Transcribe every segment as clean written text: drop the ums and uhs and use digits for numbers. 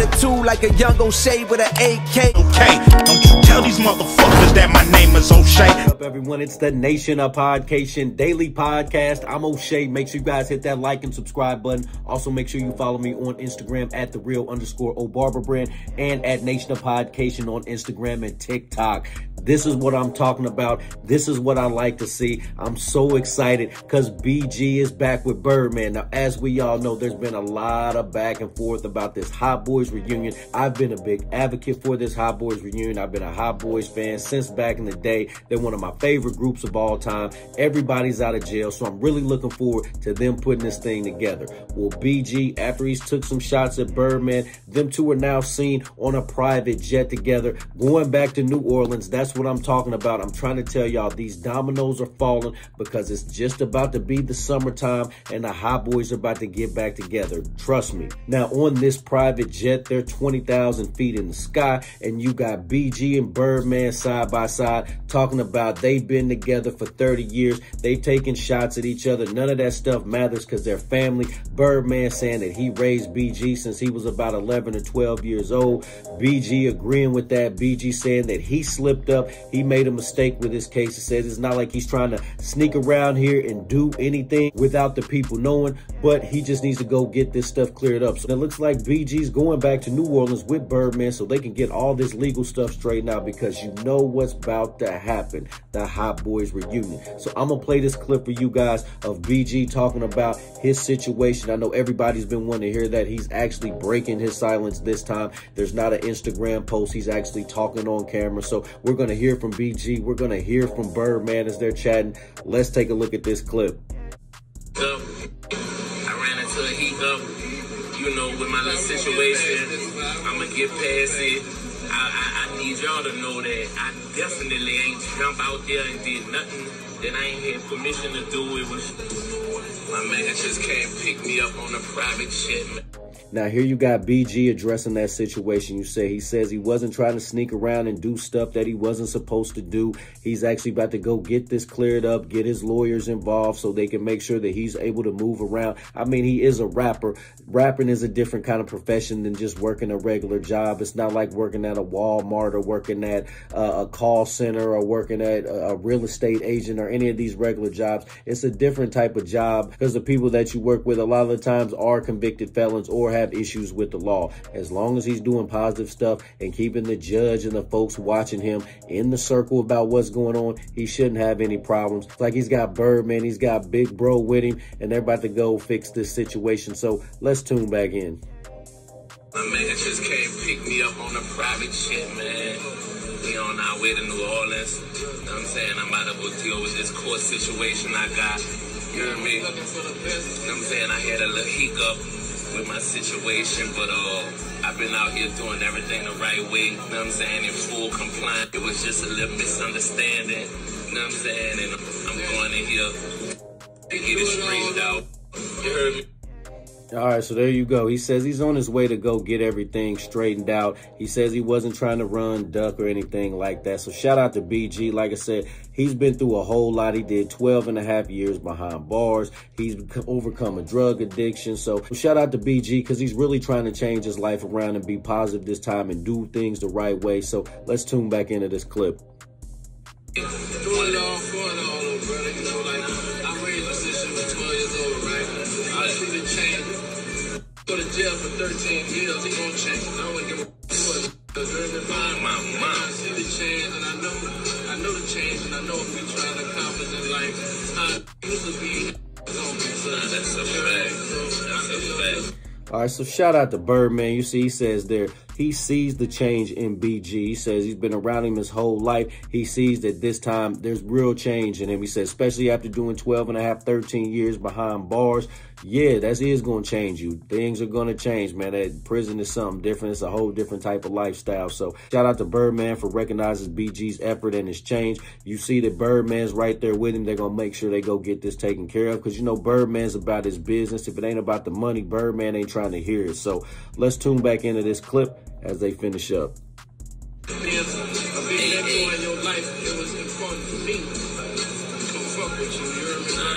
attitude like a young O'Shea with an AK. Okay, don't you tell these motherfuckers that my name is O'Shea. What's up, everyone? It's the Nation of Podcation Daily Podcast. I'm O'Shea. Make sure you guys hit that like and subscribe button. Also, make sure you follow me on Instagram at @thereal_OBarberBrand and at Nation of Podcation on Instagram and TikTok. This is what I'm talking about. This is what I like to see. I'm so excited because BG is back with Birdman. Now, as we all know, there's been a lot of back and forth about this Hot Boys reunion. I've been a big advocate for this Hot Boys reunion. I've been a Hot Boys fan since back in the day. They're one of my favorite groups of all time. Everybody's out of jail, so I'm really looking forward to them putting this thing together. Well, BG, after he's took some shots at Birdman, them two are now seen on a private jet together, going back to New Orleans. That's what I'm talking about. I'm trying to tell y'all these dominoes are falling because it's just about to be the summertime and the Hot Boys are about to get back together. Trust me. Now, on this private jet, they're 20,000 feet in the sky, and you got BG and Birdman side by side talking about they've been together for 30 years. They've taken shots at each other. None of that stuff matters because they're family. Birdman saying that he raised BG since he was about 11 or 12 years old. BG agreeing with that. BG saying that he slipped up. He made a mistake with his case. He says it's not like he's trying to sneak around here and do anything without the people knowing, but he just needs to go get this stuff cleared up. So it looks like BG's going back to New Orleans with Birdman so they can get all this legal stuff straightened out, because you know what's about to happen, the Hot Boys reunion. So I'm gonna play this clip for you guys of BG talking about his situation. I know everybody's been wanting to hear that. He's actually breaking his silence this time. There's not an Instagram post. He's actually talking on camera. So we're gonna hear from BG. We're gonna hear from Birdman as they're chatting. Let's take a look at this clip. I ran into a hiccup, you know, with my little situation. I'ma get past it. I need y'all to know that I definitely ain't jump out there and did nothing that I ain't had permission to do. It was my man just came pick me up on a private jet, man. Now, here you got BG addressing that situation. He says he wasn't trying to sneak around and do stuff that he wasn't supposed to do. He's actually about to go get this cleared up, get his lawyers involved so they can make sure that he's able to move around. I mean, he is a rapper. Rapping is a different kind of profession than just working a regular job. It's not like working at a Walmart or working at a call center or working at a real estate agent or any of these regular jobs. It's a different type of job because the people that you work with a lot of the times are convicted felons or have issues with the law. As long as he's doing positive stuff and keeping the judge and the folks watching him in the circle about what's going on, he shouldn't have any problems. It's like he's got Birdman, he's got Big Bro with him, and they're about to go fix this situation. So let's tune back in. My man just came pick me up on a private jet, man. We on our way to New Orleans. You know what I'm saying? I'm about to go deal with this court situation I got. You hear me? You know what I'm saying? I had a little hiccup with my situation, but I've been out here doing everything the right way, you know what I'm saying, in full compliance. It was just a little misunderstanding, you know what I'm saying, and I'm going in here to get it straightened out. You heard me? All right, so there you go. He says he's on his way to go get everything straightened out. He says he wasn't trying to run, duck, or anything like that. So shout out to BG. Like I said, he's been through a whole lot. He did 12 and a half years behind bars. He's overcome a drug addiction. So shout out to BG because he's really trying to change his life around and be positive this time and do things the right way. So let's tune back into this clip. Doing it all for it all, brother. You know, like, I raised my sister was 12 years old, right? I see the change. Go to jail for 13 years, he gonna change. I wouldn't give a my mom. I see the change, and I know the change, and I know what we trying to accomplish in life. It's not used to be. That's a fact. That's a fact. All right, so shout out to Birdman. You see, he says there, he sees the change in BG. He says he's been around him his whole life. He sees that this time there's real change in him. He says, especially after doing 12 and a half, 13 years behind bars. Yeah, that is going to change you. Things are going to change, man. That prison is something different. It's a whole different type of lifestyle. So shout out to Birdman for recognizing BG's effort and his change. You see that Birdman's right there with him. They're going to make sure they go get this taken care of because, you know, Birdman's about his business. If it ain't about the money, Birdman ain't trying to hear it. So let's tune back into this clip as they finish up.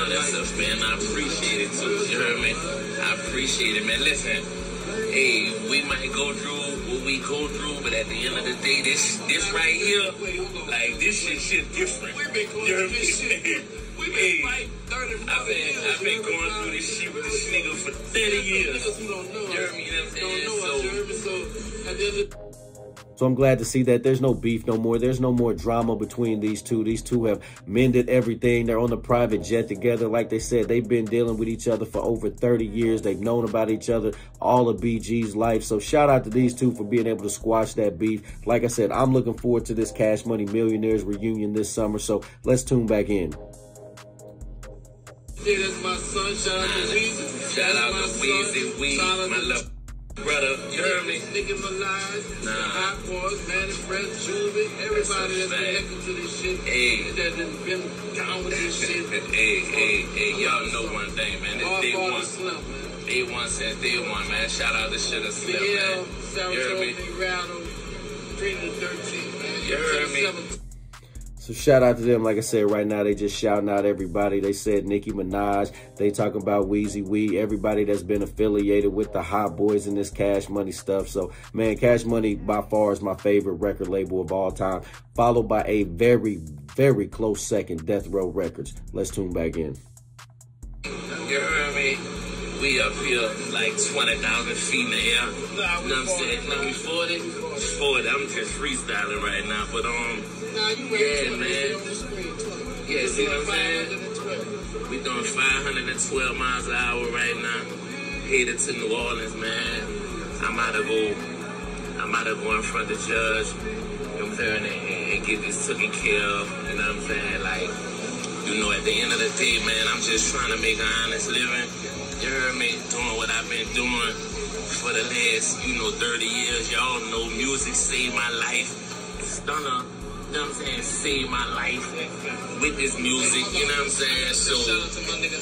That's a fan. I appreciate it too. You heard me? I appreciate it, man. Listen, Hey, we might go through what we go through, but at the end of the day, this right here, like this shit different. You heard me? Hey, I've been going through this shit with this nigga for 30 years. You heard me? You know what I'm saying? So I'm glad to see that there's no beef no more. There's no more drama between these two. These two have mended everything. They're on the private jet together. Like they said, they've been dealing with each other for over 30 years. They've known about each other all of BG's life. So shout out to these two for being able to squash that beef. Like I said, I'm looking forward to this Cash Money Millionaires reunion this summer. So let's tune back in. Yeah, that's my son. Shout out to Weezy. Shout out to Weezy. My love. Brother, you heard me? Niggas alive, Hot Boys, Man and Fresh, Juvie, everybody that's connected to this shit, that has been down with this shit. Hey, y'all know one thing, man. It's day one. Day one since day one, man. Shout out to Sugar Slim, man. You heard me? You heard me? So shout out to them. Like I said, right now, they just shouting out everybody. They said Nicki Minaj. They talking about Weezy Wee. Everybody that's been affiliated with the Hot Boys and this Cash Money stuff. So, man, Cash Money by far is my favorite record label of all time. Followed by a very, very close second, Death Row Records. Let's tune back in. You heard me? We up here like 20,000 feet in the air. You know what I'm saying? Let me 40. I'm just freestyling right now. But, yeah, man. Yeah, see what I'm saying? We doing 512 miles an hour right now. Headed to New Orleans, man. I'm out to go in front of the judge, you know what I'm saying, and get this taken care of, you know what I'm saying? Like, you know, at the end of the day, man, I'm just trying to make an honest living. You heard me? Doing what I've been doing for the last, 30 years. Y'all know music saved my life. Stunner. You know what I'm saying, save my life with this music, you know what I'm saying? So, shout out to my nigga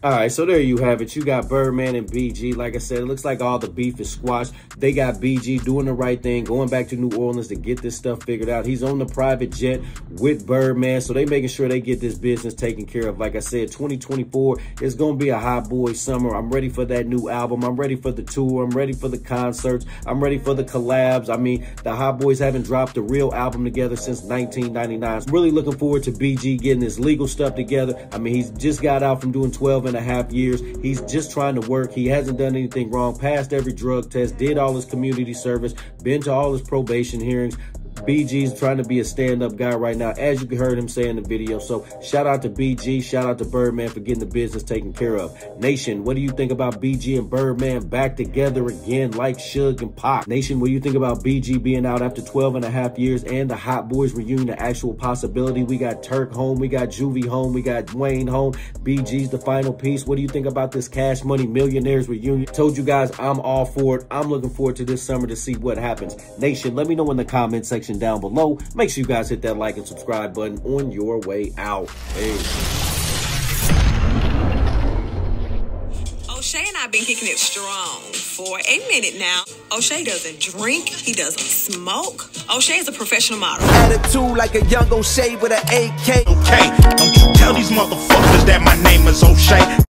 Hot All right, so there you have it. You got Birdman and BG. Like I said, it looks like all the beef is squashed. They got BG doing the right thing, going back to New Orleans to get this stuff figured out. He's on the private jet with Birdman, so they making sure they get this business taken care of. Like I said, 2024 is going to be a Hot Boy summer. I'm ready for that new album. I'm ready for the tour. I'm ready for the concerts. I'm ready for the collabs. I mean, the Hot Boys haven't dropped a real album together since 1999. I'm really looking forward to BG getting his legal stuff together. I mean, he's just got out from doing 12.5 years. He's just trying to work. He hasn't done anything wrong, passed every drug test, did all his community service, been to all his probation hearings. BG's trying to be a stand-up guy right now, as you heard him say in the video. So shout out to BG, shout out to Birdman for getting the business taken care of. Nation, what do you think about BG and Birdman back together again like Suge and Pac? Nation, what do you think about BG being out after 12.5 years and the Hot Boys reunion, the actual possibility? We got Turk home, we got Juvie home, we got Wayne home. BG's the final piece. What do you think about this Cash Money Millionaires reunion? Told you guys I'm all for it. I'm looking forward to this summer to see what happens. Nation, let me know in the comment section down below. Make sure you guys hit that like and subscribe button on your way out. Hey. O'Shea and I have been kicking it strong for a minute now. O'Shea doesn't drink. He doesn't smoke. O'Shea is a professional model. Attitude like a young O'Shea with an AK. Okay, don't you tell these motherfuckers that my name is O'Shea.